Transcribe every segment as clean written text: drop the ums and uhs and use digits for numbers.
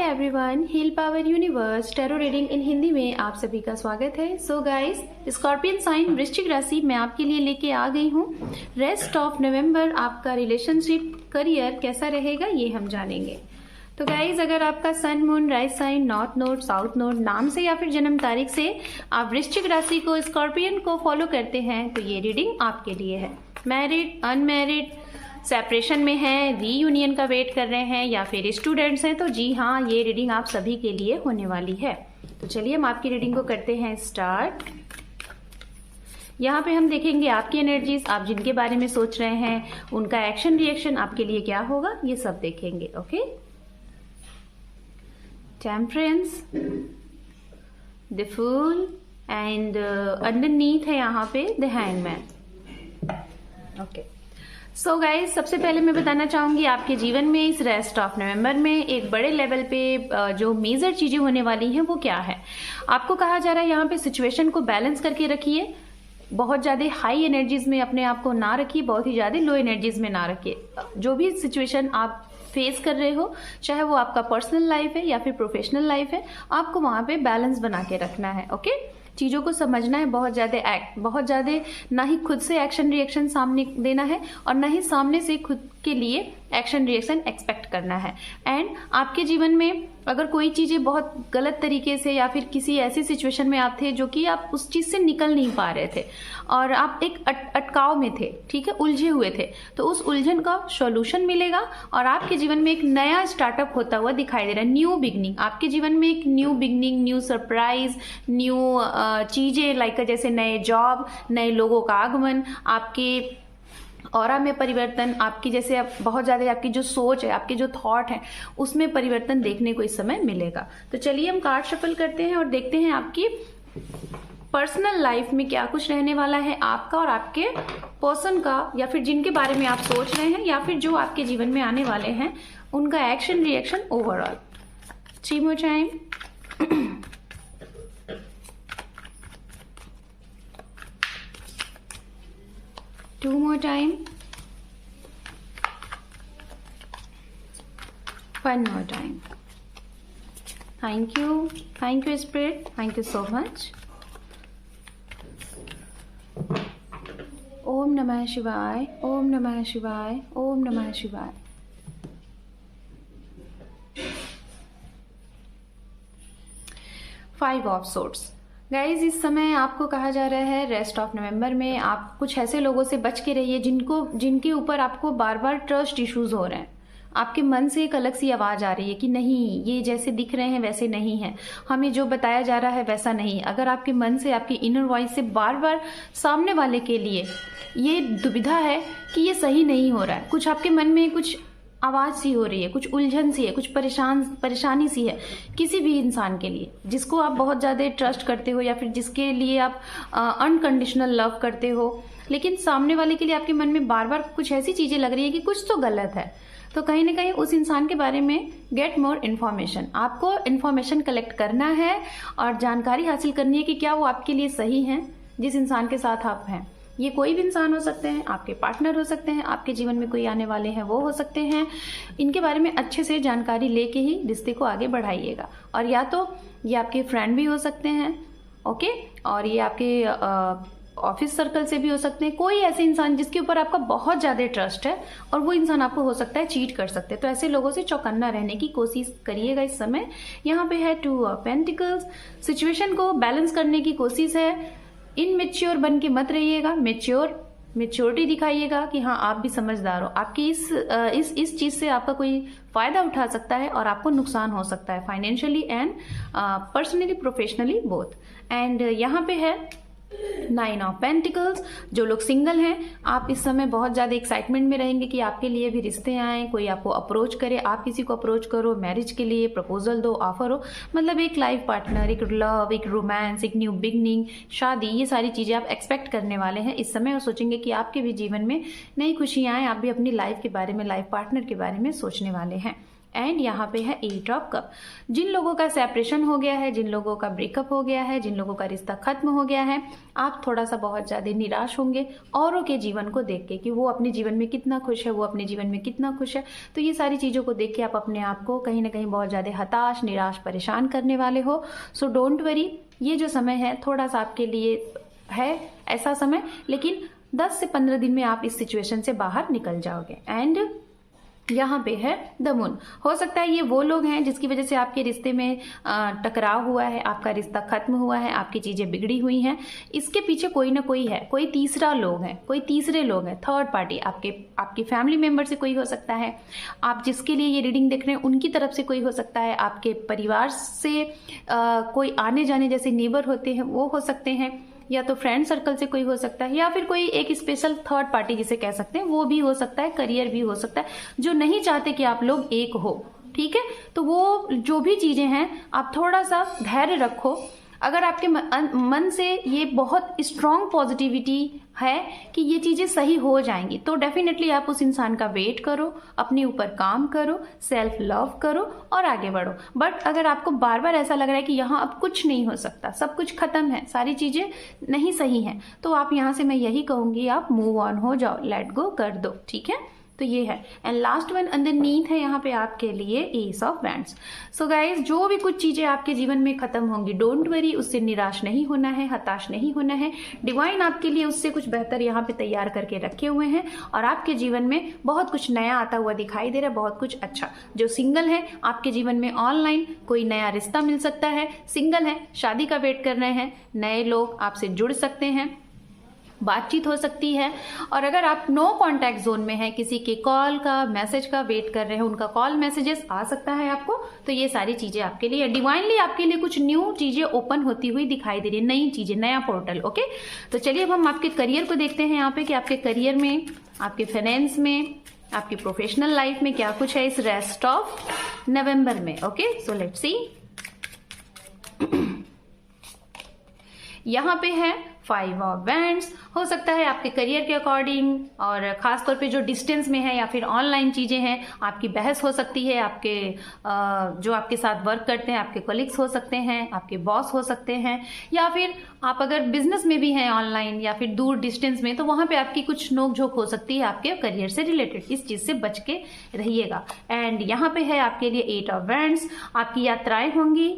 Everyone, heal power universe tarot reading in Hindi में आप सभी का स्वागत है। सो गाइस, स्कॉर्पियन साइन वृश्चिक राशि मैं आपके लिए लेके आ गई हूँ। रेस्ट ऑफ नवंबर आपका रिलेशनशिप करियर कैसा रहेगा ये हम जानेंगे। तो गाइज, अगर आपका sun moon rise sign north node south node नाम से या फिर जन्म तारीख से आप वृश्चिक राशि को स्कॉर्पियन को फॉलो करते हैं तो ये रीडिंग आपके लिए है। मैरिड, अनमैरिड, सेपरेशन में हैं, रीयूनियन का वेट कर रहे हैं या फिर स्टूडेंट्स हैं तो जी हाँ, ये रीडिंग आप सभी के लिए होने वाली है। तो चलिए हम आपकी रीडिंग को करते हैं स्टार्ट। यहाँ पे हम देखेंगे आपकी एनर्जीज, आप जिनके बारे में सोच रहे हैं उनका एक्शन रिएक्शन आपके लिए क्या होगा, ये सब देखेंगे। Okay, temperance, the fool and underneath है यहाँ पे the hangman. Okay, so guys, सबसे पहले मैं बताना चाहूंगी आपके जीवन में इस रेस्ट ऑफ नवंबर में एक बड़े लेवल पे जो मेजर चीजें होने वाली हैं वो क्या है। आपको कहा जा रहा है यहाँ पे सिचुएशन को बैलेंस करके रखिए, बहुत ज़्यादा हाई एनर्जीज में अपने आप को ना रखिए, बहुत ही ज़्यादा लो एनर्जीज में ना रखिए। जो भी सिचुएशन आप फेस कर रहे हो, चाहे वो आपका पर्सनल लाइफ है या फिर प्रोफेशनल लाइफ है, आपको वहाँ पे बैलेंस बना के रखना है। ओके, चीज़ों को समझना है, बहुत ज़्यादा ना ही खुद से एक्शन रिएक्शन सामने देना है और ना ही सामने से खुद के लिए एक्शन रिएक्शन एक्सपेक्ट करना है। एंड आपके जीवन में अगर कोई चीज़ें बहुत गलत तरीके से या फिर किसी ऐसी सिचुएशन में आप थे जो कि आप उस चीज़ से निकल नहीं पा रहे थे और आप एक अटकाव में थे, ठीक है, उलझे हुए थे, तो उस उलझन का सॉल्यूशन मिलेगा और आपके जीवन में एक नया स्टार्टअप होता हुआ दिखाई दे रहा है। न्यू बिगनिंग, आपके जीवन में एक new beginning, new surprise, new चीज़ें लाइक जैसे नए जॉब, नए लोगों का आगमन, आपके ऑरा में परिवर्तन, आपकी जैसे बहुत ज़्यादा आपकी जो सोच है, आपके जो थॉट है उसमें परिवर्तन देखने को इस समय मिलेगा। तो चलिए हम कार्ड शफल करते हैं और देखते हैं आपकी पर्सनल लाइफ में क्या कुछ रहने वाला है आपका और आपके पर्सन का, या फिर जिनके बारे में आप सोच रहे हैं या फिर जो आपके जीवन में आने वाले हैं उनका action reaction overall. 3 more time. 2 more time, 1 more time. Thank you Spirit, thank you so much. ओम नमः शिवाय, ओम नमः शिवाय, ओम नमः शिवाय। Five of swords. गाइज, इस समय आपको कहा जा रहा है रेस्ट ऑफ नवंबर में आप कुछ ऐसे लोगों से बच के रहिए जिनके ऊपर आपको बार बार ट्रस्ट इश्यूज हो रहे हैं। आपके मन से एक अलग सी आवाज आ रही है कि नहीं, ये जैसे दिख रहे हैं वैसे नहीं है, हमें जो बताया जा रहा है वैसा नहीं। अगर आपके मन से, आपकी इनर वॉइस से बार बार सामने वाले के लिए ये दुविधा है कि ये सही नहीं हो रहा है, कुछ आपके मन में कुछ आवाज सी हो रही है, कुछ उलझन सी है, कुछ परेशानी सी है किसी भी इंसान के लिए जिसको आप बहुत ज़्यादा ट्रस्ट करते हो या फिर जिसके लिए आप अनकंडीशनल लव करते हो, लेकिन सामने वाले के लिए आपके मन में बार बार कुछ ऐसी चीज़ें लग रही है कि कुछ तो गलत है। तो कहीं ना कहीं उस इंसान के बारे में गेट मोर इन्फॉर्मेशन, आपको इन्फॉर्मेशन कलेक्ट करना है और जानकारी हासिल करनी है कि क्या वो आपके लिए सही है जिस इंसान के साथ आप हैं। ये कोई भी इंसान हो सकते हैं, आपके पार्टनर हो सकते हैं, आपके जीवन में कोई आने वाले हैं वो हो सकते हैं। इनके बारे में अच्छे से जानकारी लेके ही रिश्ते को आगे बढ़ाइएगा। और या तो ये आपके फ्रेंड भी हो सकते हैं, ओके, और ये आपके ऑफिस सर्कल से भी हो सकते हैं। कोई ऐसे इंसान जिसके ऊपर आपका बहुत ज़्यादा ट्रस्ट है और वो इंसान आपको हो सकता है चीट कर सकते हैं, तो ऐसे लोगों से चौकन्ना रहने की कोशिश करिएगा इस समय। यहाँ पे है 2 of Pentacles। सिचुएशन को बैलेंस करने की कोशिश है, इनमेच्योर बन के मत रहिएगा, मेच्योरिटी दिखाइएगा कि हाँ आप भी समझदार हो। आपकी इस चीज से आपका कोई फायदा उठा सकता है और आपको नुकसान हो सकता है, financially and personally professionally both. And यहाँ पे है 9 of Pentacles। जो लोग सिंगल हैं, आप इस समय बहुत ज़्यादा एक्साइटमेंट में रहेंगे कि आपके लिए भी रिश्ते आए, कोई आपको अप्रोच करे, आप किसी को अप्रोच करो, मैरिज के लिए प्रपोजल दो, ऑफर हो, मतलब एक लाइफ पार्टनर, एक लव, एक रोमांस, एक न्यू बिगनिंग, शादी, ये सारी चीज़ें आप एक्सपेक्ट करने वाले हैं इस समय और सोचेंगे कि आपके भी जीवन में नई खुशियाँ आए, आप भी अपनी लाइफ के बारे में, लाइफ पार्टनर के बारे में सोचने वाले हैं। एंड यहाँ पे है 8 ऑफ कप। जिन लोगों का सेपरेशन हो गया है, जिन लोगों का ब्रेकअप हो गया है, जिन लोगों का रिश्ता खत्म हो गया है, आप थोड़ा सा बहुत ज़्यादा निराश होंगे औरों के जीवन को देख के कि वो अपने जीवन में कितना खुश है, वो अपने जीवन में कितना खुश है। तो ये सारी चीज़ों को देख के आप अपने आप को कहीं ना कहीं बहुत ज़्यादा हताश, निराश, परेशान करने वाले हो। सो डोंट वरी, ये जो समय है थोड़ा सा आपके लिए है ऐसा समय, लेकिन 10 से 15 दिन में आप इस सिचुएशन से बाहर निकल जाओगे। एंड यहाँ पे है द मून। हो सकता है ये वो लोग हैं जिसकी वजह से आपके रिश्ते में टकराव हुआ है, आपका रिश्ता खत्म हुआ है, आपकी चीजें बिगड़ी हुई हैं। इसके पीछे कोई ना कोई है, कोई तीसरा लोग है, कोई तीसरे लोग हैं, थर्ड पार्टी। आपके फैमिली मेंबर से कोई हो सकता है, आप जिसके लिए ये रीडिंग देख रहे हैं उनकी तरफ से कोई हो सकता है, आपके परिवार से कोई आने जाने जैसे नेबर होते हैं वो हो सकते हैं, या तो फ्रेंड सर्कल से कोई हो सकता है, या फिर कोई एक स्पेशल थर्ड पार्टी जिसे कह सकते हैं वो भी हो सकता है, करियर भी हो सकता है, जो नहीं चाहते कि आप लोग एक हो। ठीक है, तो वो जो भी चीजें हैं आप थोड़ा सा धैर्य रखो। अगर आपके मन से ये बहुत स्ट्रॉन्ग पॉजिटिविटी है कि ये चीजें सही हो जाएंगी, तो डेफिनेटली आप उस इंसान का वेट करो, अपने ऊपर काम करो, सेल्फ लव करो और आगे बढ़ो। बट अगर आपको बार बार ऐसा लग रहा है कि यहाँ अब कुछ नहीं हो सकता, सब कुछ खत्म है, सारी चीजें नहीं सही हैं, तो आप यहाँ से मैं यही कहूंगी आप मूव ऑन हो जाओ, लेट गो कर दो। ठीक है, तो ये है। एंड लास्ट वन अंडरनीथ है यहाँ पे आपके लिए S of wands. So guys, जो भी कुछ चीजें आपके जीवन में खत्म होंगी, डोंट वरी, उससे निराश नहीं होना है, हताश नहीं होना है। डिवाइन आपके लिए उससे कुछ बेहतर यहाँ पे तैयार करके रखे हुए हैं और आपके जीवन में बहुत कुछ नया आता हुआ दिखाई दे रहा है, बहुत कुछ अच्छा। जो सिंगल है, आपके जीवन में ऑनलाइन कोई नया रिश्ता मिल सकता है। सिंगल है, शादी का वेट कर रहे हैं, नए लोग आपसे जुड़ सकते हैं, बातचीत हो सकती है। और अगर आप नो कांटेक्ट जोन में हैं, किसी के कॉल का, मैसेज का वेट कर रहे हैं, उनका कॉल मैसेजेस आ सकता है आपको, तो ये सारी चीजें आपके लिए डिवाइनली आपके लिए कुछ न्यू चीजें ओपन होती हुई दिखाई दे रही है, नई चीजें, नया पोर्टल। ओके, तो चलिए अब हम आपके करियर को देखते हैं यहाँ पे कि आपके करियर में, आपके फाइनेंस में, आपकी प्रोफेशनल लाइफ में क्या कुछ है इस रेस्ट ऑफ नवंबर में। Okay, so let's see. यहाँ पे है 5 ऑफ वैंड्स। हो सकता है आपके करियर के अकॉर्डिंग और खासतौर पे जो डिस्टेंस में है या फिर ऑनलाइन चीजें हैं, आपकी बहस हो सकती है। आपके जो आपके साथ वर्क करते हैं, आपके कलीग्स हो सकते हैं, आपके बॉस हो सकते हैं, या फिर आप अगर बिजनेस में भी हैं ऑनलाइन या फिर दूर डिस्टेंस में, तो वहां पे आपकी कुछ नोकझोंक हो सकती है आपके करियर से रिलेटेड। इस चीज से बच के रहिएगा। एंड यहाँ पे है आपके लिए 8 ऑफ वैंड्स। आपकी यात्राएं होंगी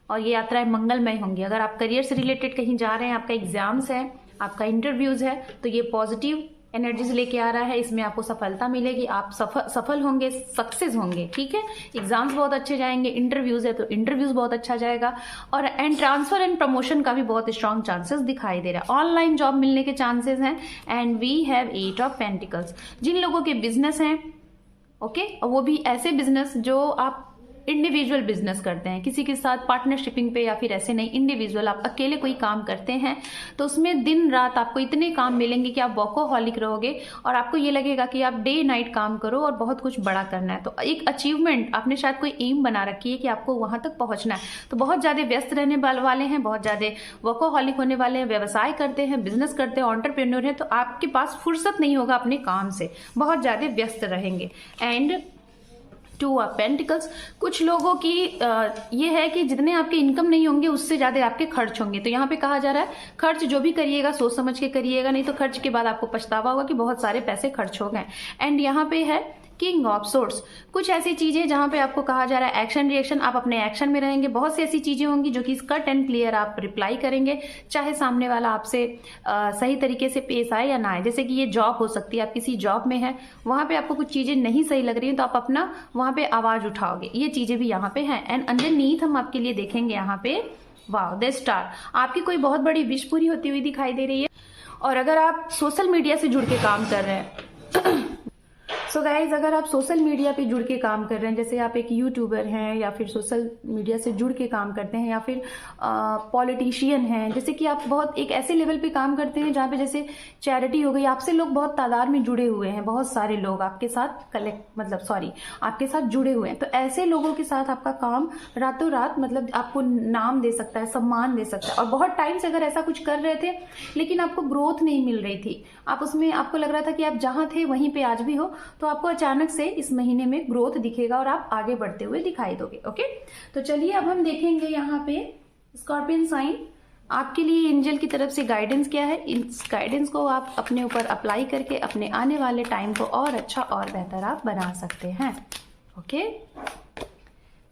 और ये यात्राएं मंगलमय होंगी। अगर आप करियर से रिलेटेड कहीं जा रहे हैं, आपका एग्जाम्स है, आपका इंटरव्यूज है, तो ये पॉजिटिव एनर्जीज लेके आ रहा है। इसमें आपको सफलता मिलेगी, आप सफल होंगे, सक्सेस होंगे। ठीक है, एग्जाम्स बहुत अच्छे जाएंगे, इंटरव्यूज है तो इंटरव्यूज बहुत अच्छा जाएगा। और एंड ट्रांसफर एंड प्रमोशन का भी बहुत स्ट्रॉन्ग चांसेस दिखाई दे रहा है। ऑनलाइन जॉब मिलने के चांसेस हैं। And we have 8 of pentacles. जिन लोगों के बिजनेस हैं, ओके, और वो भी ऐसे बिजनेस जो आप इंडिविजुअल बिजनेस करते हैं, किसी के साथ पार्टनरशिपिंग पे या फिर ऐसे नहीं, इंडिविजुअल आप अकेले कोई काम करते हैं, तो उसमें दिन रात आपको इतने काम मिलेंगे कि आप वर्कोहॉलिक रहोगे और आपको ये लगेगा कि आप डे नाइट काम करो और बहुत कुछ बड़ा करना है। तो एक अचीवमेंट आपने शायद कोई एम बना रखी है कि आपको वहां तक पहुंचना है, तो बहुत ज्यादा व्यस्त रहने वाले हैं, बहुत ज्यादा वर्कोहॉलिक होने वाले हैं, व्यवसाय करते हैं, बिजनेस करते हैं, एंटरप्रेन्योर हैं, तो आपके पास फुर्सत नहीं होगा अपने काम से, बहुत ज्यादा व्यस्त रहेंगे। And 2 of pentacles. कुछ लोगों की ये है कि जितने आपके इनकम नहीं होंगे उससे ज्यादा आपके खर्च होंगे। तो यहाँ पे कहा जा रहा है खर्च जो भी करिएगा सोच समझ के करिएगा, नहीं तो खर्च के बाद आपको पछतावा होगा कि बहुत सारे पैसे खर्च हो गए। एंड यहाँ पे है किंग ऑफ सोर्स। कुछ ऐसी चीजें जहां पे आपको कहा जा रहा है एक्शन रिएक्शन, आप अपने एक्शन में रहेंगे। बहुत सी ऐसी चीजें होंगी जो कि कट एंड क्लियर आप रिप्लाई करेंगे, चाहे सामने वाला आपसे सही तरीके से पेश आए या ना आए। जैसे कि ये जॉब हो सकती है, आप किसी जॉब में है, वहां पे आपको कुछ चीजें नहीं सही लग रही है तो आप अपना वहां पे आवाज उठाओगे। ये चीजें भी यहाँ पे है। एंड अंडरनीथ हम आपके लिए देखेंगे यहाँ पे वाओ द स्टार। आपकी कोई बहुत बड़ी विश पूरी होती हुई दिखाई दे रही है। और अगर आप सोशल मीडिया से जुड़ के काम कर रहे हैं सो गाइज, अगर आप सोशल मीडिया पे जुड़ के काम कर रहे हैं, जैसे आप एक यूट्यूबर हैं या फिर सोशल मीडिया से जुड़ के काम करते हैं, या फिर पॉलिटिशियन हैं, जैसे कि आप बहुत एक ऐसे लेवल पे काम करते हैं जहाँ पे जैसे चैरिटी हो गई, आपसे लोग बहुत तादाद में जुड़े हुए हैं, बहुत सारे लोग आपके साथ आपके साथ जुड़े हुए हैं, तो ऐसे लोगों के साथ आपका काम रातों रात मतलब आपको नाम दे सकता है, सम्मान दे सकता है। और बहुत टाइम से अगर ऐसा कुछ कर रहे थे लेकिन आपको ग्रोथ नहीं मिल रही थी, आप उसमें आपको लग रहा था कि आप जहां थे वहीं पे आज भी हो, तो आपको अचानक से इस महीने में ग्रोथ दिखेगा और आप आगे बढ़ते हुए दिखाई दोगे। ओके, तो चलिए अब हम देखेंगे यहाँ पे स्कॉर्पियन साइन आपके लिए एंजल की तरफ से गाइडेंस क्या है। इस गाइडेंस को आप अपने ऊपर अप्लाई करके अपने आने वाले टाइम को और अच्छा और बेहतर आप बना सकते हैं। Okay,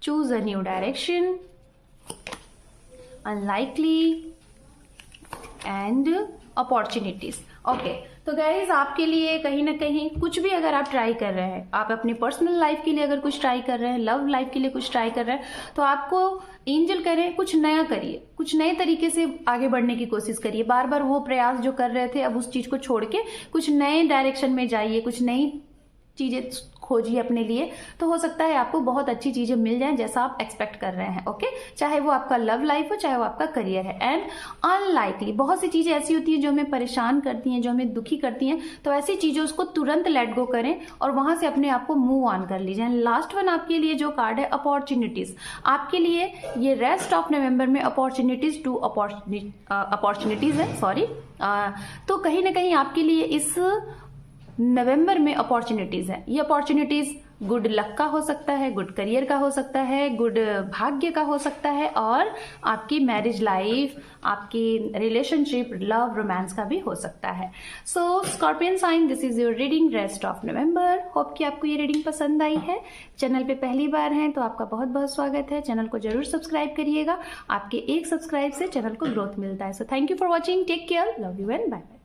choose a new direction, unlikely and opportunities. Okay, तो गाइज आपके लिए कहीं ना कहीं कुछ भी अगर आप ट्राई कर रहे हैं, आप अपनी पर्सनल लाइफ के लिए अगर कुछ ट्राई कर रहे हैं, लव लाइफ के लिए कुछ ट्राई कर रहे हैं, तो आपको एंजल करें कुछ नया करिए, कुछ नए तरीके से आगे बढ़ने की कोशिश करिए। बार बार वो प्रयास जो कर रहे थे अब उस चीज को छोड़ के कुछ नए डायरेक्शन में जाइए, कुछ नई चीजें खोजिए अपने लिए, तो हो सकता है आपको बहुत अच्छी चीजें मिल जाएं जैसा आप एक्सपेक्ट कर रहे हैं। ओके, चाहे वो आपका लव लाइफ हो, चाहे वो आपका करियर है। एंड अनलाइकली, बहुत सी चीजें ऐसी होती हैं जो हमें परेशान करती हैं, जो हमें दुखी करती हैं, तो ऐसी चीजें उसको तुरंत लेट गो करें और वहां से अपने आप को मूव ऑन कर लीजिए। लास्ट वन आपके लिए जो कार्ड है अपॉर्चुनिटीज, आपके लिए ये रेस्ट ऑफ नवंबर में अपॉर्चुनिटीज टू अपॉर्चुनिटीज है, सॉरी। तो कहीं ना कहीं आपके लिए इस नवंबर में अपॉर्चुनिटीज है। ये अपॉर्चुनिटीज गुड लक का हो सकता है, गुड करियर का हो सकता है, गुड भाग्य का हो सकता है, और आपकी मैरिज लाइफ, आपकी रिलेशनशिप, लव, रोमांस का भी हो सकता है। So Scorpion sign, this is your reading rest of November. Hope कि आपको ये रीडिंग पसंद आई है। चैनल पे पहली बार हैं तो आपका बहुत बहुत स्वागत है। चैनल को जरूर सब्सक्राइब करिएगा, आपके एक सब्सक्राइब से चैनल को ग्रोथ मिलता है। So thank you for watching, take care, love you and bye bye.